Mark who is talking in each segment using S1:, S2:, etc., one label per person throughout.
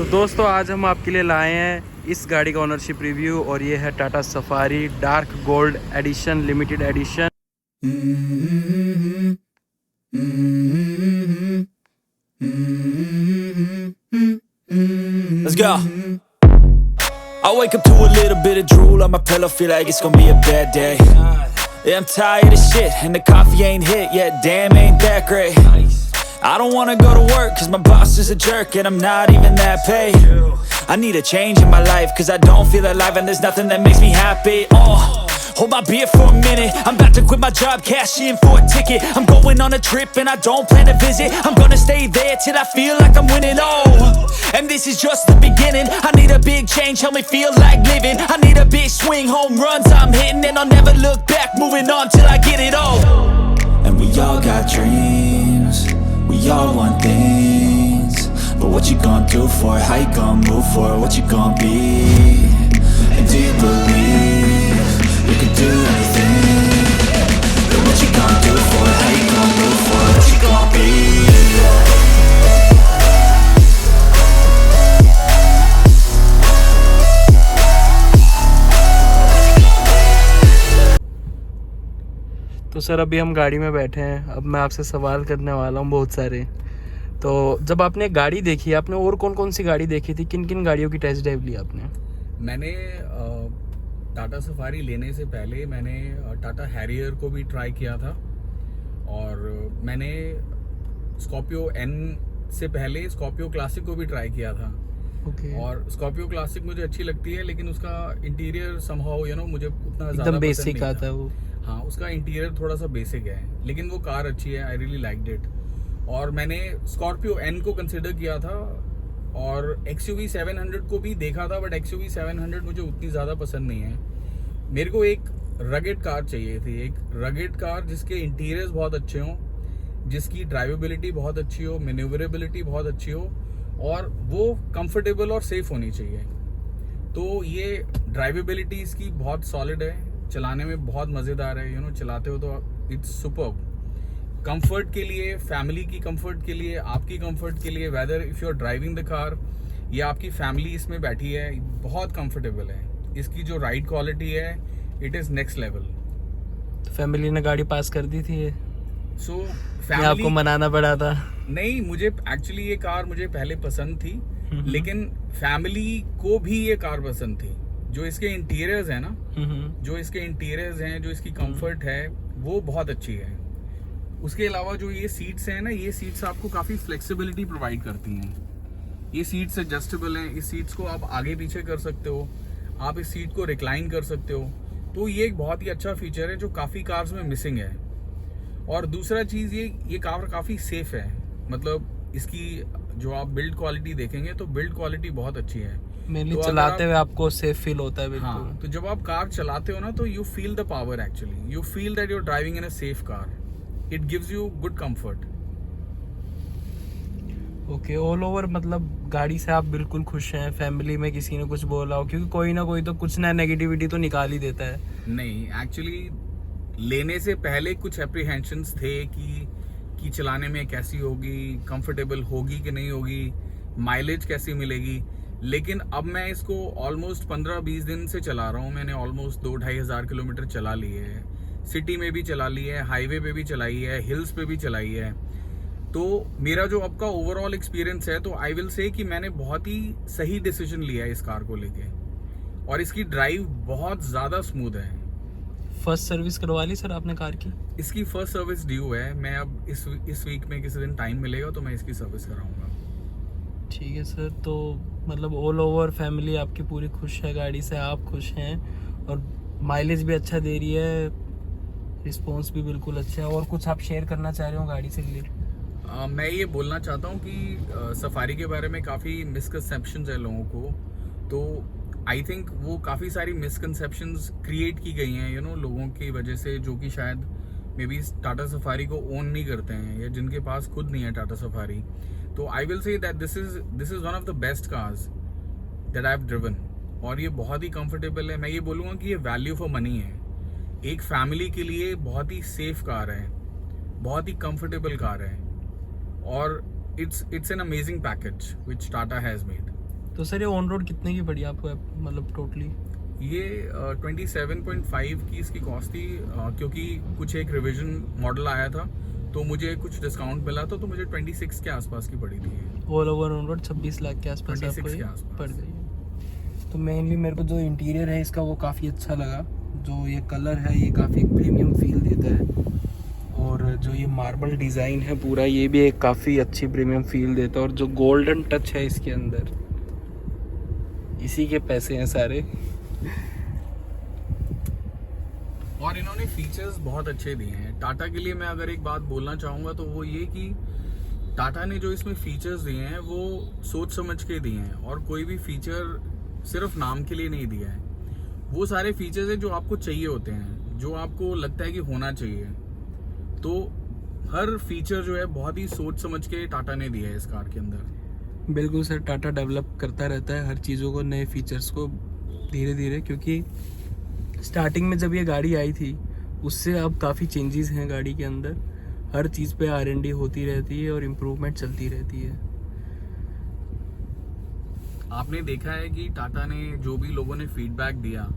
S1: तो दोस्तों आज हम आपके लिए लाए हैं इस गाड़ी का ओनरशिप रिव्यू और ये है Tata safari dark gold edition limited edition.
S2: Let's go. I wake up to a little bit of drool on my pillow, feel like it's gonna be a bad day. Yeah, I'm tired of shit, and the coffee ain't hit yet, damn ain't that great. I don't wanna go to work, cause my boss is a jerk, and I'm not even that paid. I need a change in my life, cause I don't feel alive, and there's nothing that makes me happy. Hold my beer for a minute, I'm about to quit my job, cash in for a ticket. I'm going on a trip and I don't plan to visit, I'm gonna stay there till I feel like I'm winning, and this is just the beginning. I need a big change, help me feel like living. I need a big swing, home runs I'm hitting, and I'll never look back, moving on till I get it all. And we all got dreams, we all want things, but what you gonna do for it? How you gonna move for it? What you gonna be? And do you believe you can do anything? But what you gonna do for it? How you gonna move for it? What you gonna be?
S1: तो sir अभी हम गाड़ी में बैठे हैं, अब मैं आपसे सवाल करने वाला हूँ बहुत सारे। तो जब आपने गाड़ी देखी, आपने और कौन कौन सी गाड़ी देखी थी, किन किन गाड़ियों की टेस्ट ड्राइव ली आपने?
S3: मैंने टाटा सफारी लेने से पहले मैंने टाटा हैरियर को भी ट्राई किया था, और मैंने स्कॉर्पियो एन से पहले स्कॉर्पियो क्लासिक को भी ट्राई किया था। और स्कॉर्पियो क्लासिक मुझे अच्छी लगती है, लेकिन उसका इंटीरियर समहाउ मुझे उतना ज़्यादा
S1: एकदम बेसिक आता है वो।
S3: हाँ, उसका इंटीरियर थोड़ा सा बेसिक है, लेकिन वो कार अच्छी है, आई रियली लाइक्ड इट। और मैंने स्कॉर्पियो एन को कंसिडर किया था, और XUV 700 को भी देखा था, बट XUV 700 मुझे उतनी ज़्यादा पसंद नहीं है। मेरे को एक रगेड कार चाहिए थी, एक रगेड कार जिसके इंटीरियर्स बहुत अच्छे हों, जिसकी ड्राइवेबिलिटी बहुत अच्छी हो, मैन्यूवरेबिलिटी बहुत अच्छी हो, और वो कंफर्टेबल और सेफ होनी चाहिए। तो ये ड्राइवेबिलिटी इसकी बहुत सॉलिड है, चलाने में बहुत मज़ेदार है, चलाते हो तो इट्स सुपर्ब। कंफर्ट के लिए, फैमिली की कंफर्ट के लिए, आपकी कंफर्ट के लिए, whether if you are driving the car या आपकी फैमिली इसमें बैठी है, बहुत कंफर्टेबल है। इसकी जो राइड क्वालिटी है, इट इज़ नेक्स्ट लेवल।
S1: तो फैमिली ने गाड़ी पास कर दी थी ये?
S3: सो
S1: फैमिली आपको मनाना पड़ा था?
S3: नहीं, मुझे एक्चुअली ये कार मुझे पहले पसंद थी, लेकिन फैमिली को भी ये कार पसंद थी। जो इसके इंटीरियर्स है ना, जो इसके इंटीरियर्स हैं, जो इसकी कंफर्ट है, वो बहुत अच्छी है। उसके अलावा जो ये सीट्स हैं ना, ये सीट्स आपको काफ़ी फ्लेक्सिबिलिटी प्रोवाइड करती हैं। ये सीट्स एडजस्टेबल हैं, इस सीट्स को आप आगे पीछे कर सकते हो, आप इस सीट को रिक्लाइन कर सकते हो। तो ये एक बहुत ही अच्छा फीचर है जो काफ़ी कार्स में मिसिंग है। और दूसरा चीज़, ये कार काफ़ी सेफ है, मतलब इसकी जो आप बिल्ड क्वालिटी देखेंगे तो बिल्ड क्वालिटी बहुत अच्छी है।
S1: मेनली
S3: तो
S1: चलाते हुए आपको सेफ फील होता है बिल्कुल।
S3: हाँ, तो जब आप कार चलाते हो ना, तो you feel the power, actually you feel that you are driving in a safe car, it gives you good comfort.
S1: Okay, all over मतलब गाड़ी से आप बिल्कुल खुश हैं? फैमिली में किसी ने कुछ बोला हो, क्योंकि कोई ना कोई तो कुछ ना नेगेटिविटी तो निकाल ही देता है।
S3: नहीं, एक्चुअली लेने से पहले कुछ एप्रीहेंशंस थे कि चलाने में कैसी होगी, कंफर्टेबल होगी कि नहीं होगी, माइलेज कैसी मिलेगी। लेकिन अब मैं इसको ऑलमोस्ट 15-20 दिन से चला रहा हूँ। मैंने ऑलमोस्ट 2-2.5 हज़ार किलोमीटर चला ली है, सिटी में भी चला ली है, हाईवे पे भी चलाई है, हिल्स पे भी चलाई है। तो मेरा जो अब का ओवरऑल एक्सपीरियंस है, तो आई विल से कि मैंने बहुत ही सही डिसीजन लिया है इस कार को लेके, और इसकी ड्राइव बहुत ज़्यादा स्मूथ है।
S1: फर्स्ट सर्विस करवा ली सर आपने कार की?
S3: इसकी फर्स्ट सर्विस ड्यू है, मैं अब इस वीक में किसी दिन टाइम मिलेगा तो मैं इसकी सर्विस कराऊंगा।
S1: ठीक है सर, तो मतलब ऑल ओवर फैमिली आपकी पूरी खुश है गाड़ी से, आप खुश हैं, और माइलेज भी अच्छा दे रही है, रिस्पॉन्स भी बिल्कुल अच्छा है। और कुछ आप शेयर करना चाह रहे हो गाड़ी से रिलेटेड?
S3: मैं ये बोलना चाहता हूँ कि सफारी के बारे में काफ़ी मिसकंसेप्शंस है लोगों को, तो आई थिंक वो काफ़ी सारी मिसकंसेप्शंस क्रिएट की गई हैं लोगों की वजह से, जो कि शायद मे बी टाटा सफारी को ओन नहीं करते हैं, या जिनके पास खुद नहीं है टाटा सफारी। तो I will say that this is one of the best cars that I have driven, और ये बहुत ही कंफर्टेबल है। मैं ये बोलूँगा कि ये वैल्यू फॉर मनी है। एक फैमिली के लिए बहुत ही सेफ कार है, बहुत ही कंफर्टेबल कार है, और it's an amazing package which Tata has made.
S1: तो सर ये ऑन रोड कितने की पड़ी आपको मतलब टोटली?
S3: ये 27.5 की इसकी कॉस्ट थी, क्योंकि कुछ एक रिवीजन मॉडल आया था तो मुझे कुछ डिस्काउंट मिला था, तो मुझे 26 के आसपास की पड़ी थी।
S1: All over on road 26 lakh के आसपास
S3: 26
S1: आपको
S3: के
S1: ये
S3: आसपास।
S1: पड़ गई। तो मेनली मेरे को जो इंटीरियर है इसका वो काफ़ी अच्छा लगा। जो ये कलर है ये काफ़ी प्रीमियम फील देता है, और जो ये मार्बल डिज़ाइन है पूरा ये भी एक काफ़ी अच्छी प्रीमियम फील देता है। और जो गोल्डन टच है इसके अंदर, इसी के पैसे हैं सारे।
S3: और इन्होंने फीचर्स बहुत अच्छे दिए हैं। टाटा के लिए मैं अगर एक बात बोलना चाहूँगा तो वो ये कि टाटा ने जो इसमें फीचर्स दिए हैं वो सोच समझ के दिए हैं, और कोई भी फीचर सिर्फ नाम के लिए नहीं दिया है। वो सारे फीचर्स हैं जो आपको चाहिए होते हैं, जो आपको लगता है कि होना चाहिए। तो हर फीचर जो है बहुत ही सोच समझ के टाटा ने दिया है इस कार के अंदर।
S1: बिल्कुल सर, टाटा डेवलप करता रहता है हर चीज़ों को, नए फीचर्स को धीरे धीरे, क्योंकि स्टार्टिंग में जब ये गाड़ी आई थी उससे अब काफ़ी चेंजेस हैं गाड़ी के अंदर। हर चीज़ पे R&D होती रहती है और इम्प्रूवमेंट चलती रहती है।
S3: आपने देखा है कि टाटा ने जो भी लोगों ने फीडबैक दिया,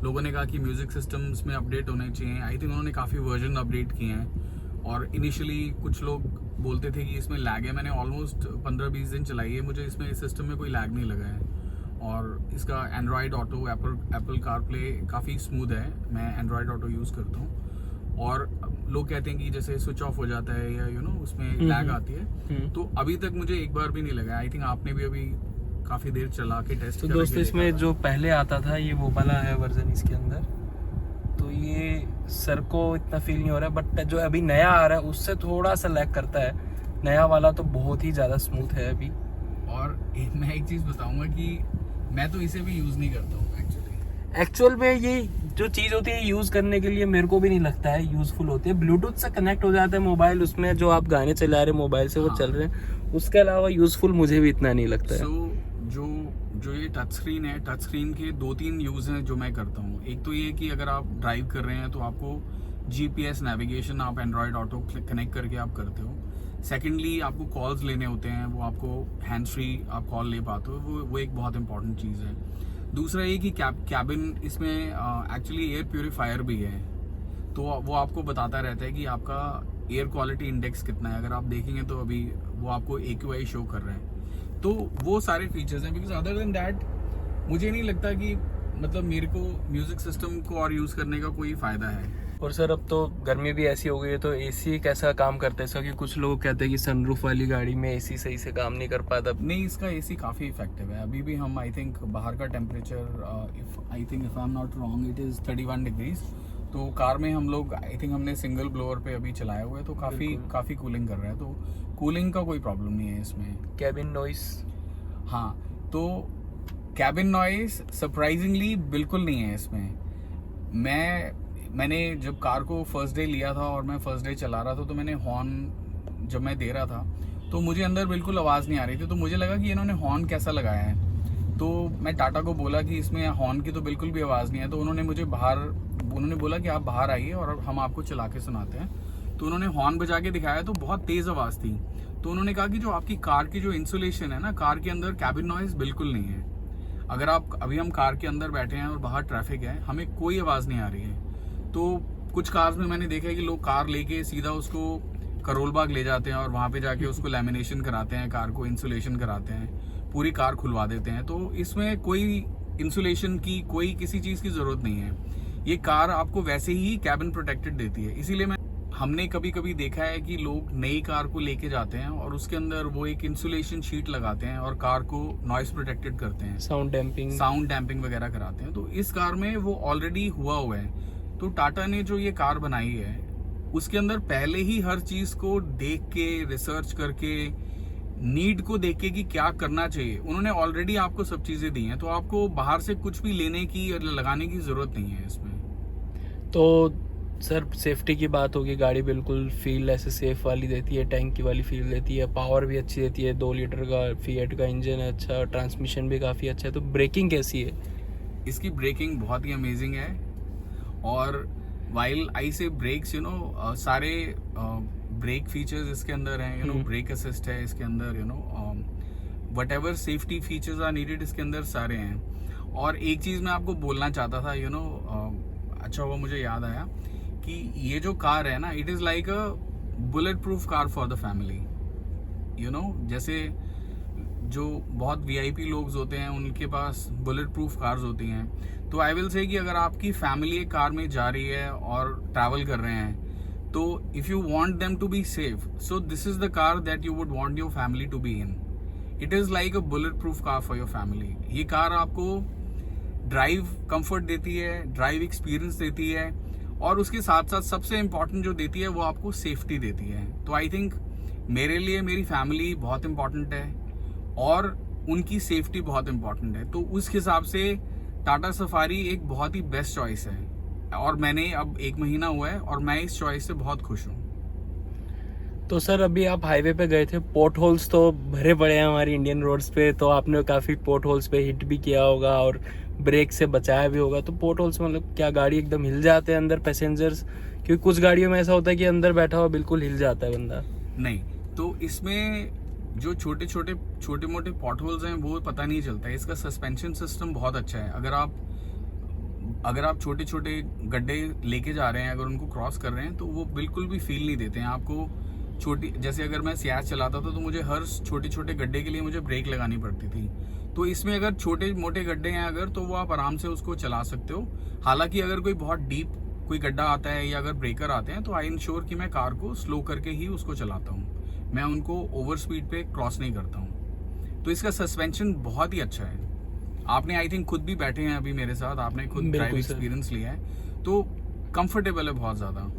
S3: लोगों ने कहा कि म्यूजिक सिस्टम्स में अपडेट होने चाहिए। आई थिंक उन्होंने काफ़ी वर्जन अपडेट किए हैं। और इनिशियली कुछ लोग बोलते थे कि इसमें लैग है। मैंने ऑलमोस्ट 15-20 दिन चलाई है, मुझे इसमें इस सिस्टम में कोई लैग नहीं लगा है। और इसका एंड्रॉयड ऑटो, एप्पल कारप्ले काफ़ी स्मूथ है। मैं एंड्रॉयड ऑटो यूज़ करता हूँ। और लोग कहते हैं कि जैसे स्विच ऑफ हो जाता है या उसमें लैग आती है, तो अभी तक मुझे एक बार भी नहीं लगा। आई थिंक आपने भी अभी काफ़ी देर चला के टेस्ट
S1: तो दोस्तों इसमें जो पहले आता था ये वो वाला है वर्जन इसके अंदर, तो ये सर को इतना फील नहीं हो रहा है। बट जो अभी नया आ रहा है उससे थोड़ा सा लैग करता है। नया वाला तो बहुत ही ज़्यादा स्मूथ है अभी।
S3: और मैं एक चीज़ बताऊंगा कि मैं तो इसे भी यूज़ नहीं करता हूँ
S1: एक्चुअल में ये जो चीज़ होती है यूज़ करने के लिए मेरे को भी नहीं लगता है यूज़फुल होती है। ब्लूटूथ से कनेक्ट हो जाता है मोबाइल, उसमें जो आप गाने चला रहे हैं मोबाइल से वो चल रहे हैं, उसके अलावा यूज़फुल मुझे भी इतना नहीं लगता है।
S3: जो ये टच स्क्रीन है, टच स्क्रीन के 2-3 यूज़ हैं जो मैं करता हूँ। एक तो ये कि अगर आप ड्राइव कर रहे हैं तो आपको GPS नेविगेशन आप एंड्रॉयड ऑटो कनेक्ट करके आप करते हो। सेकेंडली आपको कॉल्स लेने होते हैं, वो आपको हैंड्स फ्री आप कॉल ले पाते हो, वो एक बहुत इंपॉर्टेंट चीज़ है। दूसरा ये कि कैबिन इसमें एक्चुअली एयर प्योरीफायर भी है, तो वो आपको बताता रहता है कि आपका एयर क्वालिटी इंडेक्स कितना है। अगर आप देखेंगे तो अभी वो आपको AQI शो कर रहे हैं। तो वो सारे फीचर्स हैं। बिकॉज अदर देन दैट मुझे नहीं लगता कि मतलब मेरे को म्यूजिक सिस्टम को और यूज़ करने का कोई फ़ायदा है।
S1: और सर अब तो गर्मी भी ऐसी हो गई है, तो AC कैसा काम करता है? क्योंकि कुछ लोग कहते हैं कि सनरूफ वाली गाड़ी में AC सही से काम नहीं कर पाता।
S3: नहीं, इसका AC काफ़ी इफेक्टिव है। अभी भी हम आई थिंक बाहर का temperature if I am not wrong it is 31 degrees. तो कार में हम लोग आई थिंक हमने सिंगल ब्लोअर पे अभी चलाया हुआ है, तो काफ़ी कूलिंग कर रहा है। तो कूलिंग का कोई प्रॉब्लम नहीं है इसमें।
S1: कैबिन नॉइस,
S3: हाँ, तो कैबिन नॉइस सरप्राइजिंगली बिल्कुल नहीं है इसमें। मैंने जब कार को फर्स्ट डे लिया था और मैं फर्स्ट डे चला रहा था, तो मैंने हॉर्न जब मैं दे रहा था तो मुझे अंदर बिल्कुल आवाज़ नहीं आ रही थी। तो मुझे लगा कि इन्होंने हॉर्न कैसा लगाया है। तो मैं टाटा को बोला कि इसमें हॉर्न की तो बिल्कुल भी आवाज़ नहीं है। तो उन्होंने बोला कि आप बाहर आइए और हम आपको चला के सुनाते हैं। तो उन्होंने हॉर्न बजा के दिखाया, तो बहुत तेज़ आवाज़ थी। तो उन्होंने कहा कि जो आपकी कार की जो इंसुलेशन है ना, कार के अंदर कैबिन नॉइज़ बिल्कुल नहीं है। अगर अभी हम कार के अंदर बैठे हैं और बाहर ट्रैफिक है, हमें कोई आवाज़ नहीं आ रही है। तो कुछ कार्स में मैंने देखा है कि लोग कार लेके सीधा उसको करोल बाग ले जाते हैं और वहाँ पे जाके उसको लैमिनेशन कराते हैं, कार को इंसुलेशन कराते हैं, पूरी कार खुलवा देते हैं। तो इसमें कोई इंसुलेशन की कोई किसी चीज़ की ज़रूरत नहीं है। ये कार आपको वैसे ही कैबिन प्रोटेक्टेड देती है। इसीलिए हमने कभी कभी देखा है कि लोग नई कार को लेके जाते हैं और उसके अंदर वो एक इंसुलेशन शीट लगाते हैं और कार को नॉइस प्रोटेक्टेड करते हैं, साउंड डैम्पिंग वगैरह कराते हैं। तो इस कार में वो ऑलरेडी हुआ है। तो टाटा ने जो ये कार बनाई है उसके अंदर पहले ही हर चीज़ को देख के, रिसर्च करके, नीड को देख के कि क्या करना चाहिए, उन्होंने ऑलरेडी आपको सब चीज़ें दी हैं। तो आपको बाहर से कुछ भी लेने की या लगाने की ज़रूरत नहीं है इसमें।
S1: तो सर सेफ्टी की बात होगी, गाड़ी बिल्कुल फील ऐसे सेफ वाली देती है, टैंक की वाली फील देती है, पावर भी अच्छी देती है, 2 लीटर का फिएट का इंजन है, अच्छा, ट्रांसमिशन भी काफ़ी अच्छा है। तो ब्रेकिंग कैसी है?
S3: इसकी ब्रेकिंग बहुत ही अमेजिंग है। और वाइल आई से ब्रेक्स सारे ब्रेक फीचर्स इसके अंदर हैं, ब्रेक असिस्ट है इसके अंदर, whatever safety features are needed इसके अंदर सारे हैं। और एक चीज़ मैं आपको बोलना चाहता था, यू नो, अच्छा हुआ मुझे याद आया कि ये जो कार है ना, it is like a bullet proof car for the family. You know, जैसे जो बहुत VIP लोग होते हैं उनके पास बुलेट प्रूफ कार्स होती हैं, तो आई विल से कि अगर आपकी फैमिली एक कार में जा रही है और ट्रैवल कर रहे हैं, तो if you want them to be safe, so this is the car that you would want your family to be in. It is like a bullet proof car for your family. ये car आपको drive comfort देती है, drive experience देती है, और उसके साथ साथ सबसे इम्पॉर्टेंट जो देती है वो आपको सेफ्टी देती है। तो आई थिंक मेरे लिए मेरी फैमिली बहुत इम्पॉर्टेंट है और उनकी सेफ्टी बहुत इम्पॉर्टेंट है, तो उस हिसाब से टाटा सफारी एक बहुत ही बेस्ट चॉइस है। और मैंने अब 1 महीना हुआ है और मैं इस चॉइस से बहुत खुश हूँ।
S1: तो सर अभी आप हाईवे पे गए थे, पोर्ट होल्स तो भरे पड़े हैं हमारी इंडियन रोड्स पे, तो आपने काफ़ी पोर्ट होल्स पे हिट भी किया होगा और ब्रेक से बचाया भी होगा। तो पोर्ट होल्स मतलब क्या गाड़ी एकदम हिल जाते हैं अंदर पैसेंजर्स? क्योंकि कुछ गाड़ियों में ऐसा होता है कि अंदर बैठा हुआ बिल्कुल हिल जाता है बंदा।
S3: नहीं, तो इसमें जो छोटे मोटे पॉट होल्स हैं वो पता नहीं चलता है। इसका सस्पेंशन सिस्टम बहुत अच्छा है। अगर आप छोटे छोटे गड्ढे लेके जा रहे हैं, अगर उनको क्रॉस कर रहे हैं, तो वो बिल्कुल भी फील नहीं देते हैं आपको। जैसे अगर मैं सियाज चलाता था तो मुझे हर छोटे गड्ढे के लिए मुझे ब्रेक लगानी पड़ती थी। तो इसमें अगर छोटे मोटे गड्ढे हैं अगर, तो वो आप आराम से उसको चला सकते हो। हालांकि अगर कोई बहुत डीप कोई गड्ढा आता है या अगर ब्रेकर आते हैं, तो आई इंश्योर कि मैं कार को स्लो करके ही उसको चलाता हूँ। मैं उनको ओवर स्पीड पे क्रॉस नहीं करता हूँ। तो इसका सस्पेंशन बहुत ही अच्छा है। आपने आई थिंक खुद भी बैठे हैं अभी मेरे साथ, आपने खुद ड्राइव एक्सपीरियंस लिया है, तो कंफर्टेबल है बहुत ज़्यादा।